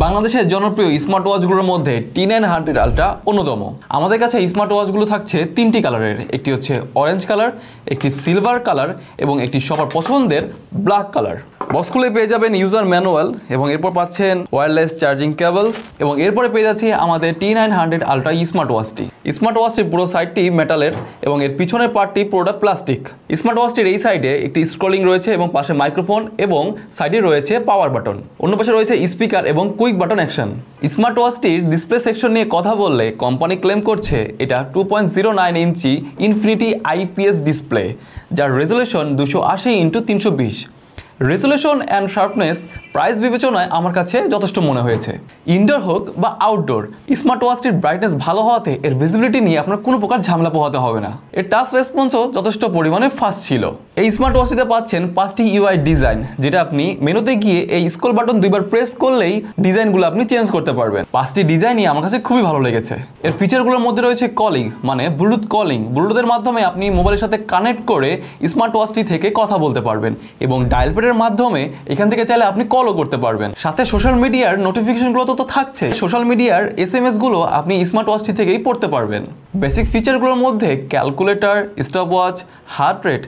বাংলাদেশের জনপ্রিয় স্মার্ট ওয়াচগুলোর মধ্যে T900 আলট্রা অন্যতম। আমাদের কাছে স্মার্ট ওয়াচগুলো থাকছে তিনটি কালারের, একটি হচ্ছে অরেঞ্জ কালার, একটি সিলভার কালার এবং একটি সবার পছন্দের ব্ল্যাক কালার। বক্স খুলে পেয়ে যাবেন ইউজার ম্যানুয়াল এবং এরপর পাচ্ছেন ওয়্যারলেস চার্জিং কেবল এবং এরপরে পেয়ে যাচ্ছে আমাদের T900 আলট্রা স্মার্ট ওয়াচটি। স্মার্ট ওয়াচটির পুরো সাইডটি মেটালের এবং এর পিছনের পার্টটি পুরোটা প্লাস্টিক। স্মার্ট ওয়াচটির এই সাইডে একটি স্ক্রলিং রয়েছে এবং পাশে মাইক্রোফোন এবং সাইডে রয়েছে পাওয়ার বাটন, অন্য পাশে রয়েছে স্পিকার এবং কুইক বাটন অ্যাকশন। স্মার্ট ওয়াচটির ডিসপ্লে সেকশন নিয়ে কথা বললে কোম্পানি ক্লেম করছে এটা 2.09 ইঞ্চি ইনফিনিটি IPS ডিসপ্লে, যার resolution 280x320। Resolution and sharpness price বিবেচনায় আমার কাছে যথেষ্ট মনে হয়েছে। ইনডোর হোক বা আউটডোর, স্মার্ট ওয়াচটির ব্রাইটনেস ভালো হওয়াতে এর ভিজিবিলিটি নিয়ে আপনার কোনো প্রকার ঝামেলা পোহাতে হবে না। এর টাচ রেসপন্সও যথেষ্ট পরিমাণে ফাস্ট ছিল। এই স্মার্ট ওয়াচটিতে পাচ্ছেন 5টি UI ডিজাইন, যেটা আপনি মেনুতে গিয়ে এই স্ক্রল বাটন দুইবার প্রেস করলেই ডিজাইনগুলো আপনি চেঞ্জ করতে পারবেন। 5টি ডিজাইনই আমার কাছে খুবই ভালো লেগেছে। এর ফিচারগুলোর মধ্যে রয়েছে কলিং, মানে ব্লুটুথ কলিং। ব্লুটুথের মাধ্যমে আপনি মোবাইলের সাথে কানেক্ট করে স্মার্ট ওয়াচটি থেকে কথা বলতে পারবেন এবং ডায়াল প্যাডের মাধ্যমে এখান থেকে চাইলে আপনি কলও করতে পারবেন। সাথে সোশ্যাল মিডিয়ার নোটিফিকেশনগুলো তো থাকছে, সোশ্যাল মিডিয়ার SMS গুলো আপনি স্মার্ট ওয়াচটি থেকেই পড়তে পারবেন। বেসিক ফিচারগুলোর মধ্যে ক্যালকুলেটর, স্টপওয়াচ, হার্ট রেট,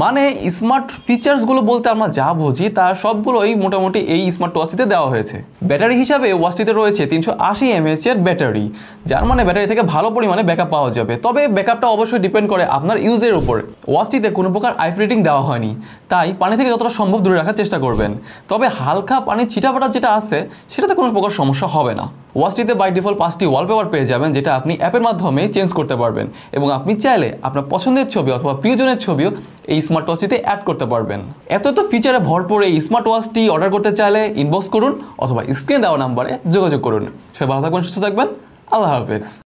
মানে স্মার্ট ফিচার্সগুলো বলতে আমরা যা বুঝি তার সবগুলোই মোটামুটি এই স্মার্ট ওয়াচটিতে দেওয়া হয়েছে। ব্যাটারি হিসাবে ওয়াচটিতে রয়েছে 380 mAh এর ব্যাটারি, যার মানে ব্যাটারি থেকে ভালো পরিমাণে ব্যাকআপ পাওয়া যাবে। তবে ব্যাকআপটা অবশ্যই ডিপেন্ড করে আপনার ইউজের উপর। ওয়াচটিতে কোনো প্রকার আইপি রেটিং দেওয়া হয়নি, তাই পানি থেকে যতটা সম্ভব দূরে রাখার চেষ্টা করবেন। তবে হালকা পানি ছিটাফাটা যেটা আছে সেটাতে কোনো প্রকার সমস্যা হবে না। ওয়াচটিতে বাই ডিফল্ট 5টি ওয়ালপেপার পেয়ে যাবেন, যেটা আপনি অ্যাপের মাধ্যমে চেঞ্জ করতে পারবেন এবং আপনি চাইলে আপনার পছন্দের ছবি অথবা প্রিয়জনের ছবিও এই স্মার্ট ওয়াচটিতে অ্যাড করতে পারবেন। এত ফিচারে ভরপুর এই স্মার্ট ওয়াচটি অর্ডার করতে চাইলে ইনবক্স করুন অথবা স্ক্রিনে দেওয়া নাম্বারে যোগাযোগ করুন। সবাই ভালো থাকবেন, সুস্থ থাকবেন, আল্লাহ হাফেজ।